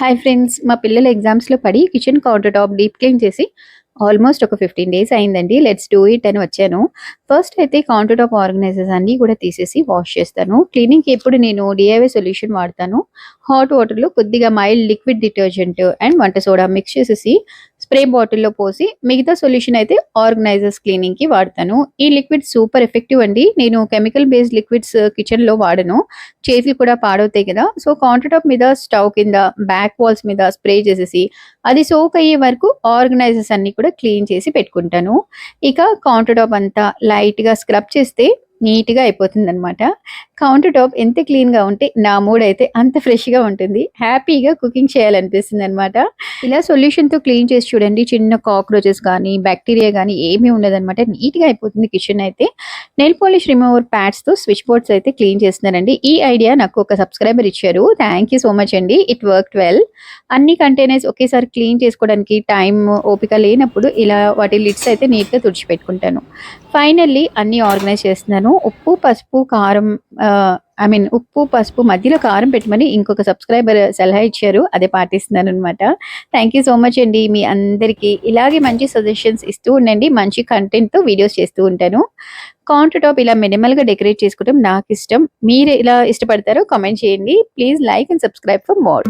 Hi friends, మా పిల్లల ఎగ్జామ్స్‌లో పడి kitchen counter top deep clean చేసి ఆల్మోస్ట్ ఒక 15 డేస్ అయిందండి. లెట్స్ డూ ఇట్ అని వచ్చాను. ఫస్ట్ అయితే కౌంటర్ టాప్ ఆర్గనైజర్స్ అన్నీ కూడా తీసేసి వాష్ చేస్తాను. క్లీనింగ్‌కి ఎప్పుడు నేను డీఐవై సొల్యూషన్ వాడతాను. హాట్ వాటర్‌లో కొద్దిగా మైల్డ్ లిక్విడ్ డిటర్జెంట్ అండ్ వంట సోడా మిక్స్ చేసేసి స్ప్రే బాటిల్‌లో పోసి మిగతా సొల్యూషన్ అయితే ఆర్గనైజర్స్ క్లీనింగ్‌కి వాడతాను. ఈ లిక్విడ్ సూపర్ ఎఫెక్టివ్ అండి. నేను కెమికల్ బేస్డ్ లిక్విడ్స్ కిచెన్‌లో వాడను. చేతులు కూడా పాడవుతాయి కదా! సో, కౌంటర్ టాప్ మీద స్టవ్ కింద బ్యాక్ వాల్స్ మీద స్ప్రే చేసేసి అది సోక్ అయ్యే వరకు ఆర్గనైజర్స్ అన్నీ కూడా క్లీన్ చేసి పెట్టుకుంటాను. ఇక కౌంటర్ టాప్ అంతా లైట్‌గా స్క్రబ్ చేస్తే నీట్‌గా అయిపోతుందనమాట. కౌంటర్ టాప్ ఎంత క్లీన్‌గా ఉంటే నా మూడ్ అయితే అంత ఫ్రెష్‌గా ఉంటుంది. హ్యాపీగా కుకింగ్ చేయాలనిపిస్తుందనమాట. ఇలా సొల్యూషన్‌తో క్లీన్ చేసి చూడండి. చిన్న కాక్రోచెస్ గానీ, బాక్టీరియా గానీ ఏమీ ఉండదనమాట. నీట్‌గా అయిపోతుంది కిచెన్ అయితే. నెయిల్ పాలిష్ రిమూవర్ ప్యాడ్స్‌తో స్విచ్ బోర్డ్స్ అయితే క్లీన్ చేస్తున్నానండి. ఈ ఐడియా నాకు ఒక సబ్‌స్క్రైబర్ ఇచ్చారు. థాంక్ యూ సో మచ్ అండి. It worked well. అన్ని కంటైనర్స్ ఒకేసారి క్లీన్ చేసుకోవడానికి టైం, ఓపిక లేనప్పుడు ఇలా వాటి లిడ్స్ అయితే నీట్‌గా తుడిచిపెట్టుకుంటాను. ఫైనల్లీ అన్నీ ఆర్గనైజ్ చేస్తున్నాను. ఉప్పు, పసుపు, కారం ఉప్పు, పసుపు మధ్యలో కారం పెట్టమని ఇంకొక సబ్‌స్క్రైబర్ సలహా ఇచ్చారు. అదే పాటిస్తున్నాననమాట. థాంక్ యూ సో మచ్ అండి. మీ అందరికీ ఇలాగే మంచి సజెషన్స్ ఇస్తూ ఉండండి. మంచి కంటెంట్‌తో వీడియోస్ చేస్తూ ఉంటాను. కౌంటర్ టాప్ ఇలా మినిమల్‌గా డెకరేట్ చేసుకోవడం నాకిష్టం. మీరు ఇలా ఇష్టపడతారో కామెంట్ చేయండి. Please like and subscribe for more.